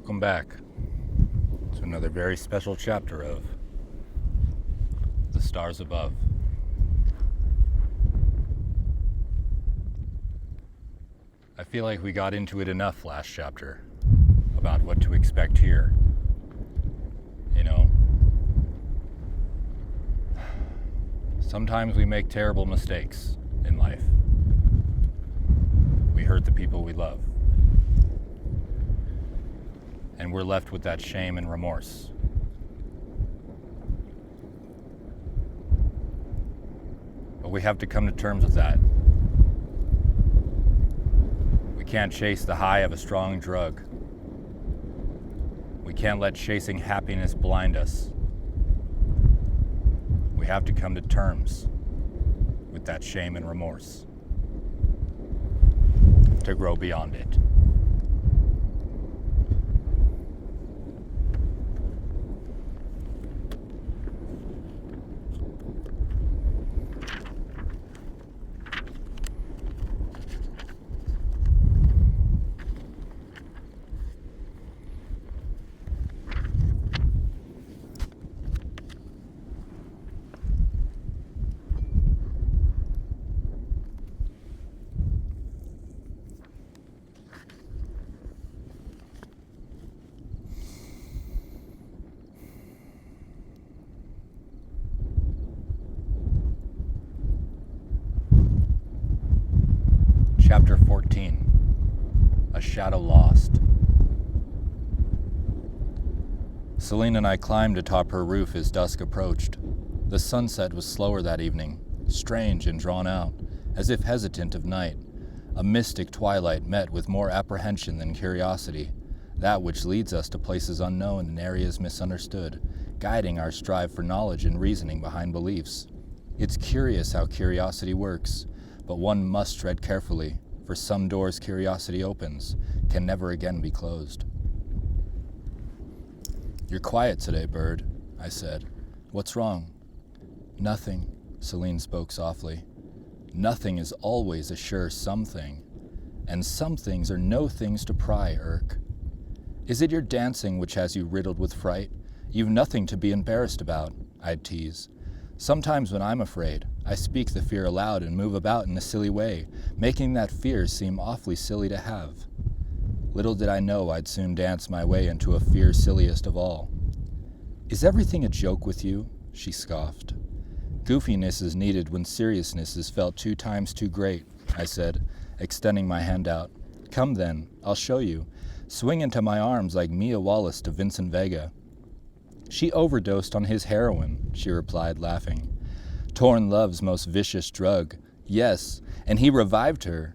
Welcome back to another very special chapter of The Stars Above. I feel like we got into it enough last chapter about what to expect here. You know, sometimes we make terrible mistakes in life. We hurt the people we love. And we're left with that shame and remorse. But we have to come to terms with that. We can't chase the high of a strong drug. We can't let chasing happiness blind us. We have to come to terms with that shame and remorse to grow beyond it. Chapter 14, A Shadow Lost. Celine and I climbed atop her roof as dusk approached. The sunset was slower that evening, strange and drawn out, as if hesitant of night. A mystic twilight met with more apprehension than curiosity, that which leads us to places unknown and areas misunderstood, guiding our strive for knowledge and reasoning behind beliefs. It's curious how curiosity works, but one must tread carefully, for some doors curiosity opens can never again be closed. "You're quiet today, Bird," I said. "What's wrong?" "Nothing," Celine spoke softly. "Nothing is always a sure something, and some things are no things to pry, Irk. Is it your dancing which has you riddled with fright? You've nothing to be embarrassed about," I'd tease. "Sometimes when I'm afraid, I speak the fear aloud and move about in a silly way, making that fear seem awfully silly to have." Little did I know I'd soon dance my way into a fear silliest of all. "Is everything a joke with you?" she scoffed. "Goofiness is needed when seriousness is felt 2 times too great," I said, extending my hand out. "Come then, I'll show you. Swing into my arms like Mia Wallace to Vincent Vega." "She overdosed on his heroin," she replied, laughing. "Torn love's most vicious drug. Yes, and he revived her."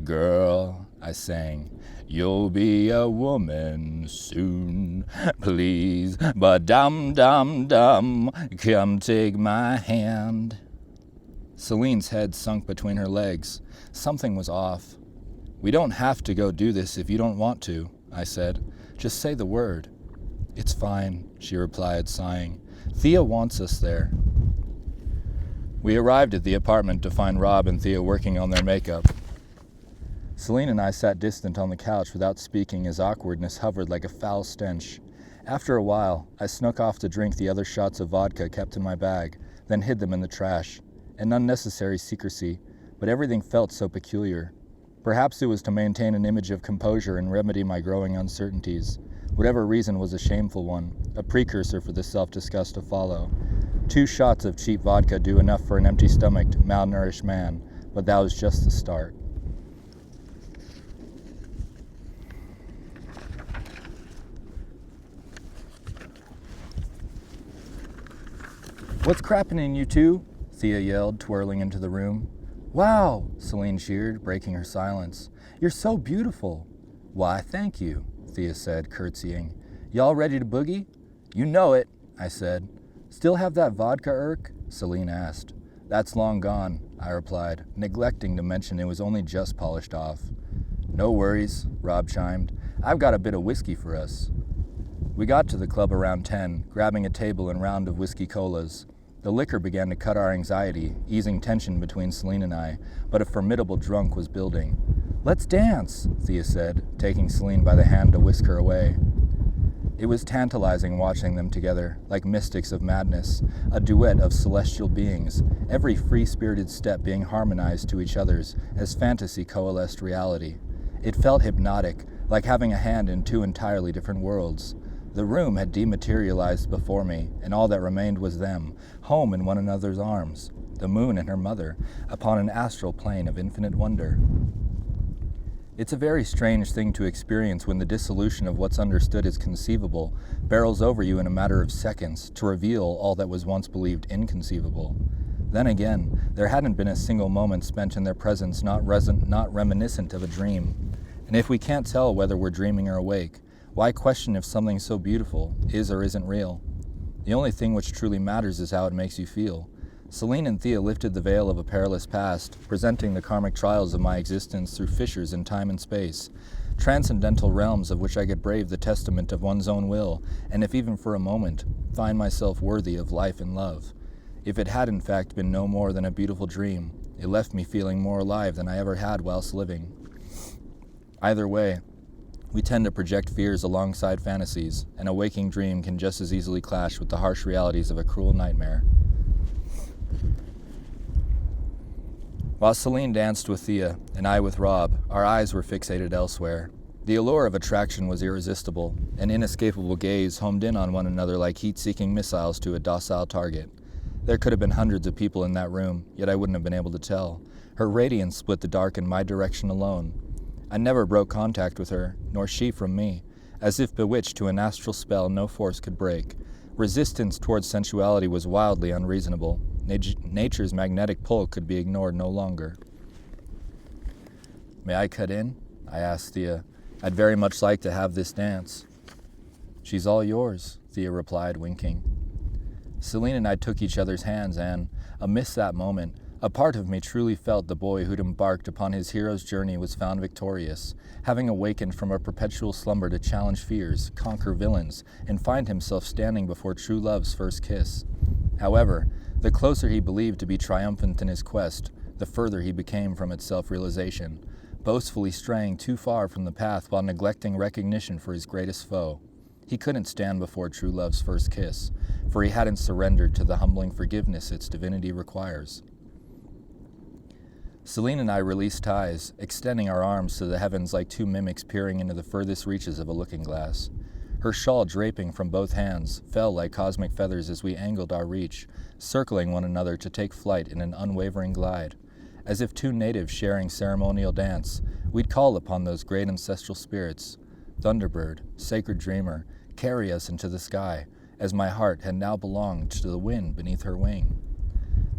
"Girl," I sang, "you'll be a woman soon. Please, but dum, come take my hand." Celine's head sunk between her legs. Something was off. "We don't have to go do this if you don't want to," I said. "Just say the word." "It's fine," she replied, sighing. "Thea wants us there." We arrived at the apartment to find Rob and Thea working on their makeup. Celine and I sat distant on the couch without speaking as awkwardness hovered like a foul stench. After a while, I snuck off to drink the other shots of vodka kept in my bag, then hid them in the trash. An unnecessary secrecy, but everything felt so peculiar. Perhaps it was to maintain an image of composure and remedy my growing uncertainties. Whatever reason was a shameful one, a precursor for the self-disgust to follow. 2 shots of cheap vodka do enough for an empty-stomached, malnourished man, but that was just the start. "What's crappening, you two?" Thea yelled, twirling into the room. "Wow," Celine cheered, breaking her silence. "You're so beautiful." "Why, thank you," Thea said, curtsying. "Y'all ready to boogie?" "You know it," I said. "Still have that vodka, Irk?" Celine asked. "That's long gone," I replied, neglecting to mention it was only just polished off. "No worries," Rob chimed. "I've got a bit of whiskey for us." We got to the club around 10, grabbing a table and round of whiskey colas. The liquor began to cut our anxiety, easing tension between Celine and I, but a formidable drunk was building. "Let's dance," Thea said, taking Celine by the hand to whisk her away. It was tantalizing watching them together, like mystics of madness, a duet of celestial beings, every free-spirited step being harmonized to each other's as fantasy coalesced reality. It felt hypnotic, like having a hand in two entirely different worlds. The room had dematerialized before me, and all that remained was them, home in one another's arms, the moon and her mother, upon an astral plane of infinite wonder. It's a very strange thing to experience when the dissolution of what's understood as conceivable barrels over you in a matter of seconds to reveal all that was once believed inconceivable. Then again, there hadn't been a single moment spent in their presence not reminiscent of a dream. And if we can't tell whether we're dreaming or awake, why question if something so beautiful is or isn't real? The only thing which truly matters is how it makes you feel. Celine and Thea lifted the veil of a perilous past, presenting the karmic trials of my existence through fissures in time and space, transcendental realms of which I could brave the testament of one's own will, and if even for a moment, find myself worthy of life and love. If it had in fact been no more than a beautiful dream, it left me feeling more alive than I ever had whilst living. Either way, we tend to project fears alongside fantasies, and a waking dream can just as easily clash with the harsh realities of a cruel nightmare. While Celine danced with Thea and I with Rob, our eyes were fixated elsewhere. The allure of attraction was irresistible, an inescapable gaze homed in on one another like heat-seeking missiles to a docile target. There could have been hundreds of people in that room, yet I wouldn't have been able to tell. Her radiance split the dark in my direction alone. I never broke contact with her, nor she from me, as if bewitched to an astral spell no force could break. Resistance towards sensuality was wildly unreasonable. Nature's magnetic pull could be ignored no longer. "May I cut in?" I asked Thea. "I'd very much like to have this dance." "She's all yours," Thea replied, winking. Celine and I took each other's hands and, amidst that moment, a part of me truly felt the boy who'd embarked upon his hero's journey was found victorious, having awakened from a perpetual slumber to challenge fears, conquer villains, and find himself standing before true love's first kiss. However, the closer he believed to be triumphant in his quest, the further he became from its self-realization, boastfully straying too far from the path while neglecting recognition for his greatest foe. He couldn't stand before true love's first kiss, for he hadn't surrendered to the humbling forgiveness its divinity requires. Celine and I released ties, extending our arms to the heavens like two mimics peering into the furthest reaches of a looking-glass. Her shawl draping from both hands fell like cosmic feathers as we angled our reach, circling one another to take flight in an unwavering glide. As if two natives sharing ceremonial dance, we'd call upon those great ancestral spirits. Thunderbird, sacred dreamer, carry us into the sky, as my heart had now belonged to the wind beneath her wing.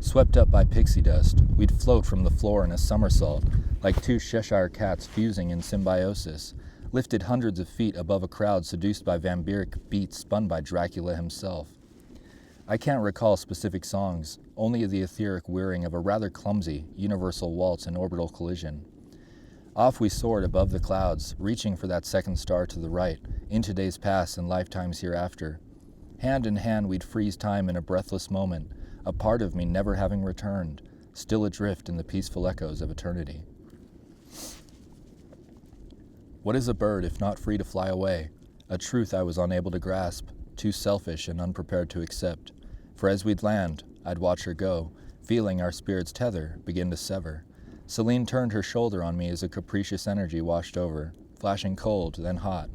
Swept up by pixie dust, we'd float from the floor in a somersault, like two Cheshire cats fusing in symbiosis, lifted hundreds of feet above a crowd seduced by vampiric beats spun by Dracula himself. I can't recall specific songs, only the etheric whirring of a rather clumsy, universal waltz in orbital collision. Off we soared above the clouds, reaching for that second star to the right, into days past and lifetimes hereafter. Hand in hand we'd freeze time in a breathless moment, a part of me never having returned, still adrift in the peaceful echoes of eternity. What is a bird if not free to fly away? A truth I was unable to grasp, too selfish and unprepared to accept. For as we'd land, I'd watch her go, feeling our spirits tether begin to sever. Celine turned her shoulder on me as a capricious energy washed over, flashing cold, then hot.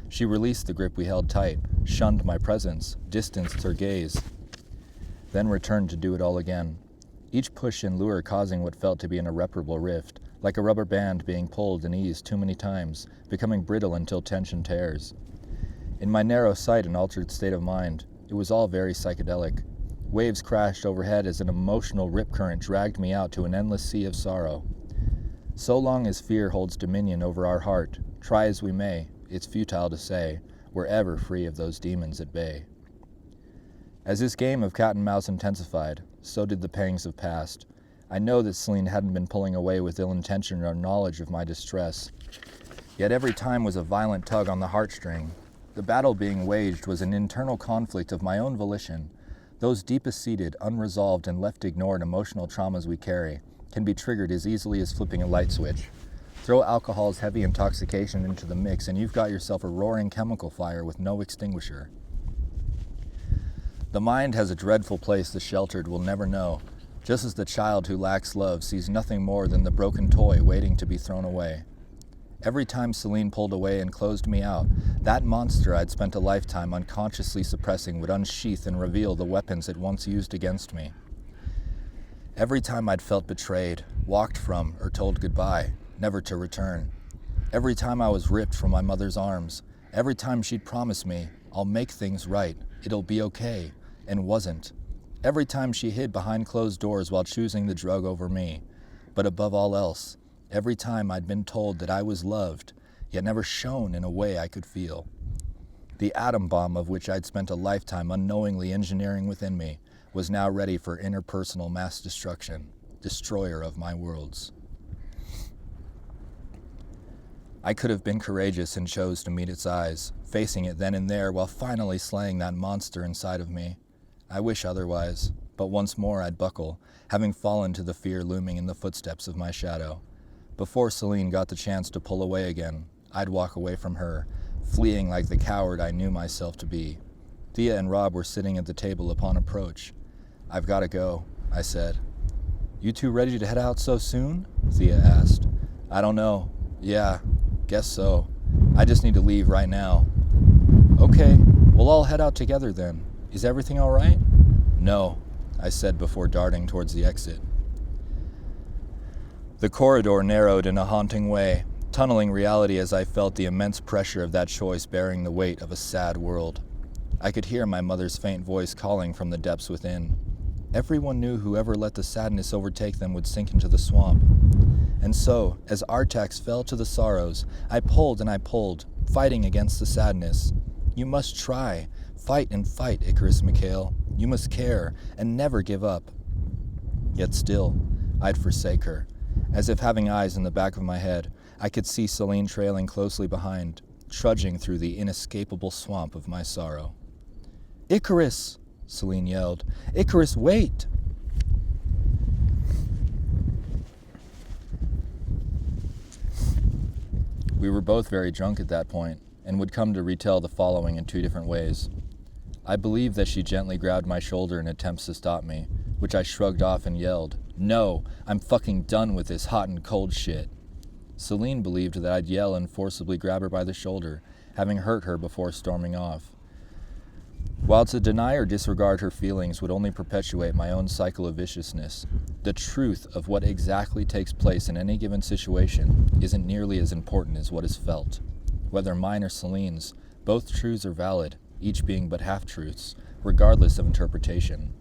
She released the grip we held tight, shunned my presence, distanced her gaze, then returned to do it all again. Each push and lure causing what felt to be an irreparable rift, like a rubber band being pulled and eased too many times, becoming brittle until tension tears. In my narrow sight and altered state of mind, it was all very psychedelic. Waves crashed overhead as an emotional rip current dragged me out to an endless sea of sorrow. So long as fear holds dominion over our heart, try as we may, it's futile to say, we're ever free of those demons at bay. As this game of cat and mouse intensified, so did the pangs of past. I know that Celine hadn't been pulling away with ill intention or knowledge of my distress. Yet every time was a violent tug on the heartstring. The battle being waged was an internal conflict of my own volition. Those deepest-seated, unresolved, and left ignored emotional traumas we carry can be triggered as easily as flipping a light switch. Throw alcohol's heavy intoxication into the mix and you've got yourself a roaring chemical fire with no extinguisher. The mind has a dreadful place the sheltered will never know, just as the child who lacks love sees nothing more than the broken toy waiting to be thrown away. Every time Celine pulled away and closed me out, that monster I'd spent a lifetime unconsciously suppressing would unsheath and reveal the weapons it once used against me. Every time I'd felt betrayed, walked from, or told goodbye, never to return. Every time I was ripped from my mother's arms, every time she'd promised me, I'll make things right, it'll be okay, and wasn't. Every time she hid behind closed doors while choosing the drug over me. But above all else, every time I'd been told that I was loved, yet never shown in a way I could feel. The atom bomb of which I'd spent a lifetime unknowingly engineering within me was now ready for interpersonal mass destruction, destroyer of my worlds. I could have been courageous and chose to meet its eyes, facing it then and there while finally slaying that monster inside of me. I wish otherwise, but once more I'd buckle, having fallen to the fear looming in the footsteps of my shadow. Before Celine got the chance to pull away again, I'd walk away from her, fleeing like the coward I knew myself to be. Thea and Rob were sitting at the table upon approach. "I've got to go," I said. "You two ready to head out so soon?" Thea asked. "I don't know. Yeah, guess so. I just need to leave right now." "Okay, we'll all head out together then. Is everything all right?" "No," I said before darting towards the exit. The corridor narrowed in a haunting way, tunneling reality as I felt the immense pressure of that choice bearing the weight of a sad world. I could hear my mother's faint voice calling from the depths within. Everyone knew whoever let the sadness overtake them would sink into the swamp. And so, as Artax fell to the sorrows, I pulled and I pulled, fighting against the sadness. You must try. Fight and fight, Icarus Mikhail. You must care and never give up. Yet still, I'd forsake her. As if having eyes in the back of my head, I could see Celine trailing closely behind, trudging through the inescapable swamp of my sorrow. "Icarus!" Celine yelled. "Icarus, wait!" We were both very drunk at that point, and would come to retell the following in two different ways. I believe that she gently grabbed my shoulder in attempts to stop me, which I shrugged off and yelled, "No, I'm fucking done with this hot and cold shit." Celine believed that I'd yell and forcibly grab her by the shoulder, having hurt her before storming off. While to deny or disregard her feelings would only perpetuate my own cycle of viciousness, the truth of what exactly takes place in any given situation isn't nearly as important as what is felt. Whether mine or Celine's, both truths are valid, each being but half-truths, regardless of interpretation.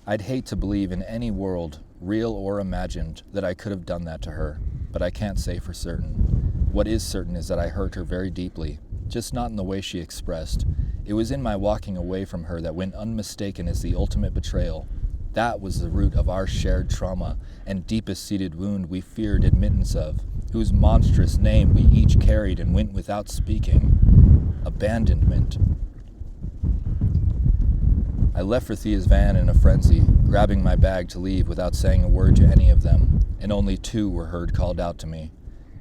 I'd hate to believe in any world, real or imagined, that I could have done that to her, but I can't say for certain. What is certain is that I hurt her very deeply, just not in the way she expressed. It was in my walking away from her that went unmistaken as the ultimate betrayal. That was the root of our shared trauma and deepest-seated wound we feared admittance of, whose monstrous name we each carried and went without speaking. Abandonment. I left for Thea's van in a frenzy, grabbing my bag to leave without saying a word to any of them, and only two were heard called out to me.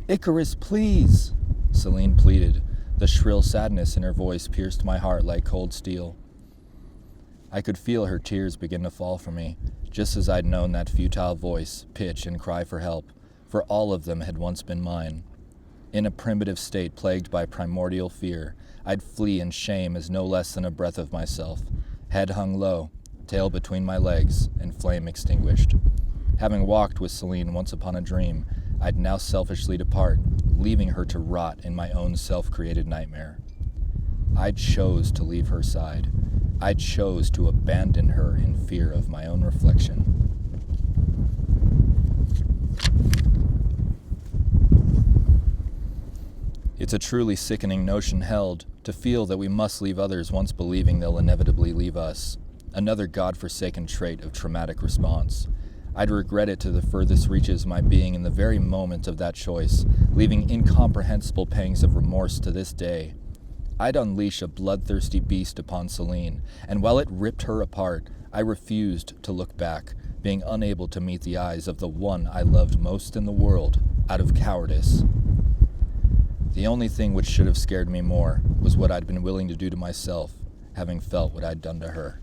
"Icarus, please!" Celine pleaded. The shrill sadness in her voice pierced my heart like cold steel. I could feel her tears begin to fall for me, just as I'd known that futile voice pitch and cry for help, for all of them had once been mine. In a primitive state plagued by primordial fear, I'd flee in shame as no less than a breath of myself, head hung low, tail between my legs, and flame extinguished. Having walked with Celine once upon a dream, I'd now selfishly depart, leaving her to rot in my own self-created nightmare. I chose to leave her side. I chose to abandon her in fear of my own reflection. It's a truly sickening notion held, to feel that we must leave others once believing they'll inevitably leave us. Another godforsaken trait of traumatic response. I'd regret it to the furthest reaches of my being in the very moment of that choice, leaving incomprehensible pangs of remorse to this day. I'd unleash a bloodthirsty beast upon Celine, and while it ripped her apart, I refused to look back, being unable to meet the eyes of the one I loved most in the world, out of cowardice. The only thing which should have scared me more was what I'd been willing to do to myself, having felt what I'd done to her.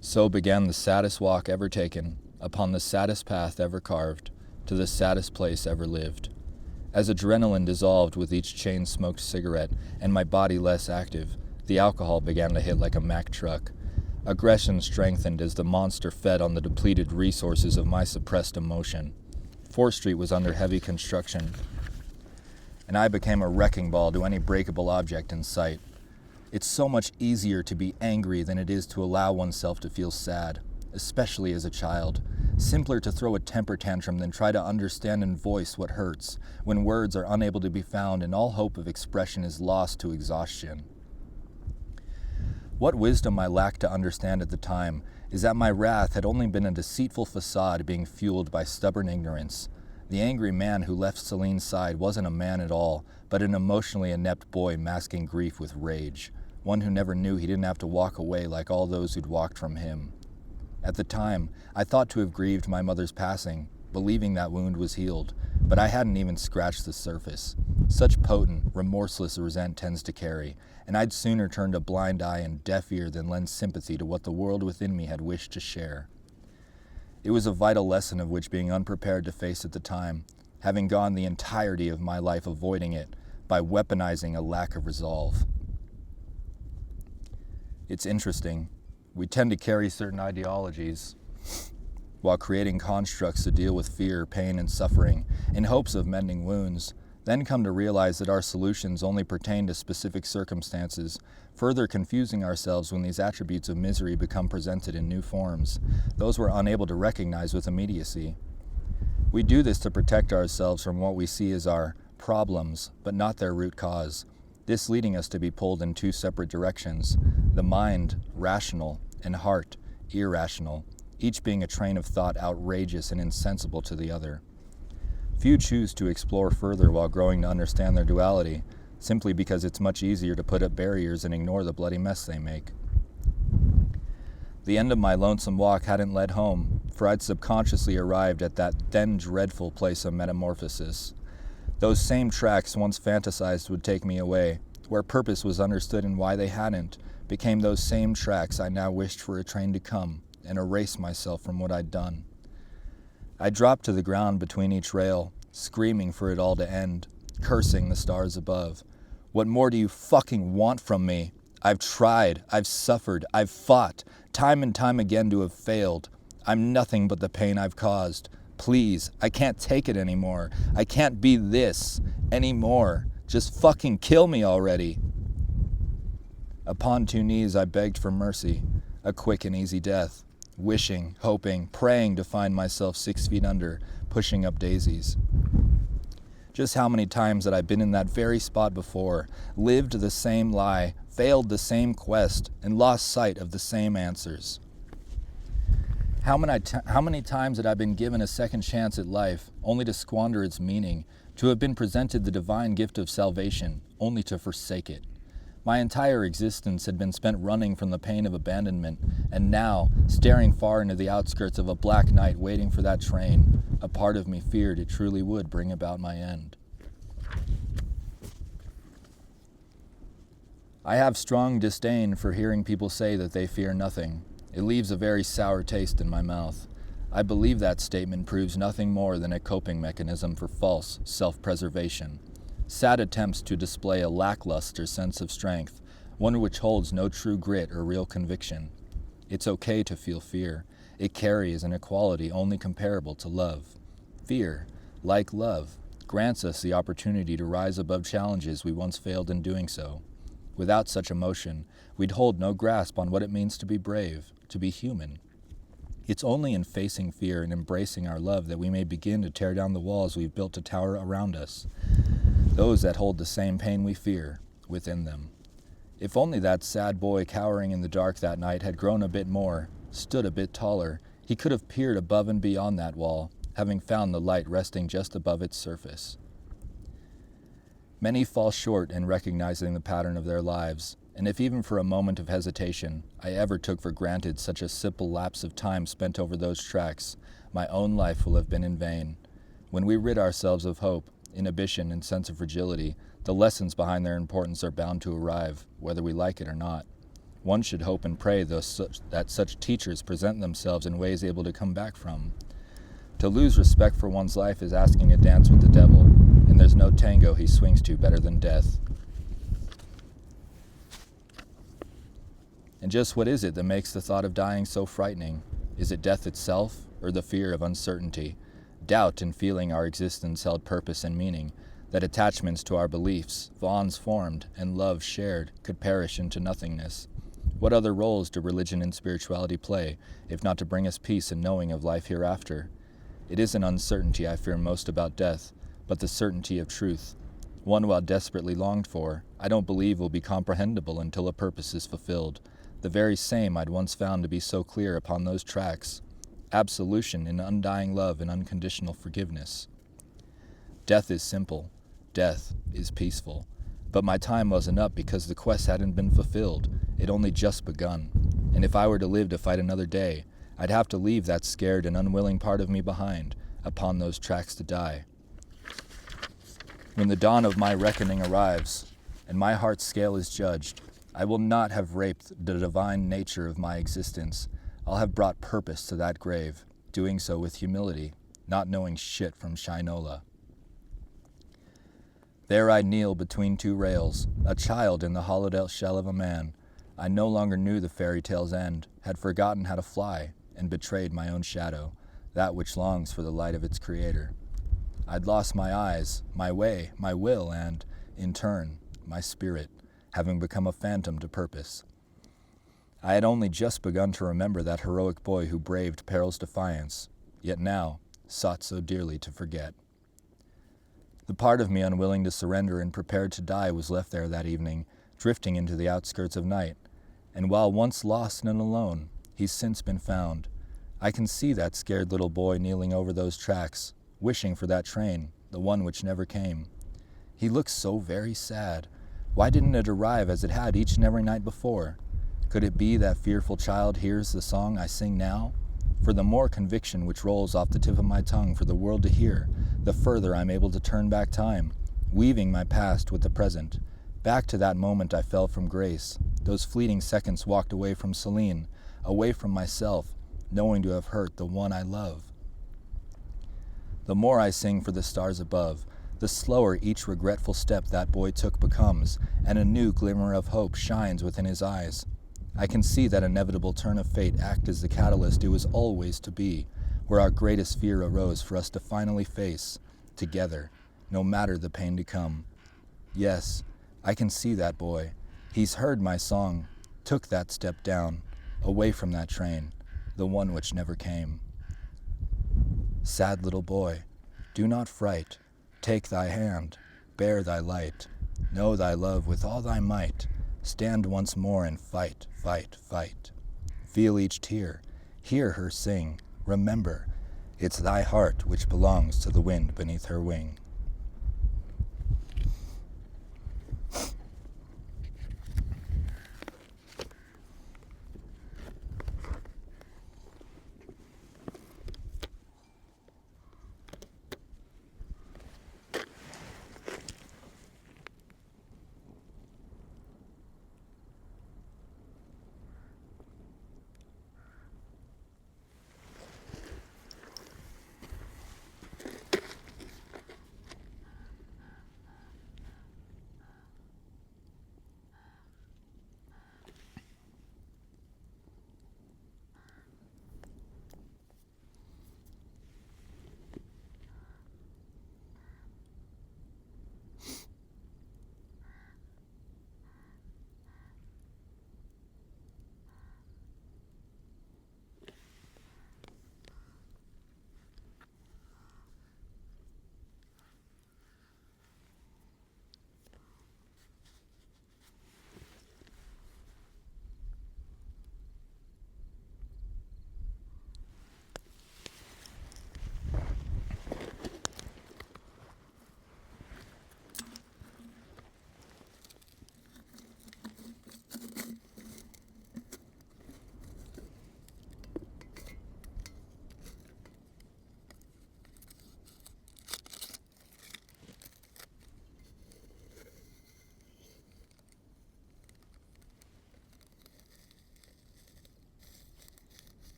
So began the saddest walk ever taken, upon the saddest path ever carved, to the saddest place ever lived. As adrenaline dissolved with each chain-smoked cigarette, and my body less active, the alcohol began to hit like a Mack truck. Aggression strengthened as the monster fed on the depleted resources of my suppressed emotion. 4th Street was under heavy construction, and I became a wrecking ball to any breakable object in sight. It's so much easier to be angry than it is to allow oneself to feel sad, especially as a child. Simpler to throw a temper tantrum than try to understand and voice what hurts, when words are unable to be found and all hope of expression is lost to exhaustion. What wisdom I lacked to understand at the time is that my wrath had only been a deceitful facade being fueled by stubborn ignorance. The angry man who left Celine's side wasn't a man at all, but an emotionally inept boy masking grief with rage, one who never knew he didn't have to walk away like all those who'd walked from him. At the time, I thought to have grieved my mother's passing, believing that wound was healed, but I hadn't even scratched the surface. Such potent, remorseless resent tends to carry, and I'd sooner turned a blind eye and deaf ear than lend sympathy to what the world within me had wished to share. It was a vital lesson of which being unprepared to face at the time, having gone the entirety of my life avoiding it by weaponizing a lack of resolve. It's interesting. We tend to carry certain ideologies while creating constructs to deal with fear, pain, and suffering in hopes of mending wounds, then come to realize that our solutions only pertain to specific circumstances, further confusing ourselves when these attributes of misery become presented in new forms, those we're unable to recognize with immediacy. We do this to protect ourselves from what we see as our problems, but not their root cause. This leading us to be pulled in two separate directions, the mind, rational, and heart, irrational, each being a train of thought outrageous and insensible to the other. Few choose to explore further while growing to understand their duality, simply because it's much easier to put up barriers and ignore the bloody mess they make. The end of my lonesome walk hadn't led home, for I'd subconsciously arrived at that then dreadful place of metamorphosis. Those same tracks once fantasized would take me away, where purpose was understood and why they hadn't, became those same tracks I now wished for a train to come and erase myself from what I'd done. I dropped to the ground between each rail, screaming for it all to end, cursing the stars above. What more do you fucking want from me? I've tried, I've suffered, I've fought, time and time again to have failed. I'm nothing but the pain I've caused. Please, I can't take it anymore. I can't be this anymore. Just fucking kill me already. Upon 2 knees, I begged for mercy, a quick and easy death, wishing, hoping, praying to find myself 6 feet under, pushing up daisies. Just how many times had I been in that very spot before, lived the same lie, failed the same quest, and lost sight of the same answers? How many times had I been given a second chance at life, only to squander its meaning, to have been presented the divine gift of salvation, only to forsake it? My entire existence had been spent running from the pain of abandonment, and now, staring far into the outskirts of a black night waiting for that train, a part of me feared it truly would bring about my end. I have strong disdain for hearing people say that they fear nothing. It leaves a very sour taste in my mouth. I believe that statement proves nothing more than a coping mechanism for false self-preservation. Sad attempts to display a lackluster sense of strength, one which holds no true grit or real conviction. It's okay to feel fear. It carries an equality only comparable to love. Fear, like love, grants us the opportunity to rise above challenges we once failed in doing so. Without such emotion, we'd hold no grasp on what it means to be brave, to be human. It's only in facing fear and embracing our love that we may begin to tear down the walls we've built to tower around us, those that hold the same pain we fear within them. If only that sad boy cowering in the dark that night had grown a bit more, stood a bit taller, he could have peered above and beyond that wall, having found the light resting just above its surface. Many fall short in recognizing the pattern of their lives, and if even for a moment of hesitation I ever took for granted such a simple lapse of time spent over those tracks, my own life will have been in vain. When we rid ourselves of hope, inhibition, and sense of fragility, the lessons behind their importance are bound to arrive, whether we like it or not. One should hope and pray that such teachers present themselves in ways able to come back from. To lose respect for one's life is asking to dance with the devil, and there's no tango he swings to better than death. And just what is it that makes the thought of dying so frightening? Is it death itself, or the fear of uncertainty? Doubt in feeling our existence held purpose and meaning, that attachments to our beliefs, bonds formed, and love shared, could perish into nothingness. What other roles do religion and spirituality play, if not to bring us peace and knowing of life hereafter? It is an uncertainty I fear most about death, but the certainty of truth. One while desperately longed for, I don't believe will be comprehensible until a purpose is fulfilled. The very same I'd once found to be so clear upon those tracks. Absolution in undying love and unconditional forgiveness. Death is simple. Death is peaceful. But my time wasn't up because the quest hadn't been fulfilled. It only just begun. And if I were to live to fight another day, I'd have to leave that scared and unwilling part of me behind, upon those tracks to die. When the dawn of my reckoning arrives, and my heart's scale is judged, I will not have raped the divine nature of my existence. I'll have brought purpose to that grave, doing so with humility, not knowing shit from Shinola. There I kneel between two rails, a child in the hollowed-out shell of a man. I no longer knew the fairy tale's end, had forgotten how to fly, and betrayed my own shadow, that which longs for the light of its creator. I'd lost my eyes, my way, my will, and, in turn, my spirit, having become a phantom to purpose. I had only just begun to remember that heroic boy who braved peril's defiance, yet now sought so dearly to forget. The part of me unwilling to surrender and prepared to die was left there that evening, drifting into the outskirts of night, and while once lost and alone, he's since been found. I can see that scared little boy kneeling over those tracks, wishing for that train, the one which never came. He looks so very sad. Why didn't it arrive as it had each and every night before? Could it be that fearful child hears the song I sing now? For the more conviction which rolls off the tip of my tongue for the world to hear, the further I'm able to turn back time, weaving my past with the present, back to that moment I fell from grace, those fleeting seconds walked away from Celine, away from myself, knowing to have hurt the one I love. The more I sing for the stars above, the slower each regretful step that boy took becomes, and a new glimmer of hope shines within his eyes. I can see that inevitable turn of fate act as the catalyst it was always to be, where our greatest fear arose for us to finally face, together, no matter the pain to come. Yes, I can see that boy. He's heard my song, took that step down, away from that train, the one which never came. Sad little boy, do not fright, take thy hand, bear thy light, know thy love with all thy might, stand once more and fight, fight, fight. Feel each tear, hear her sing, remember, it's thy heart which belongs to the wind beneath her wing.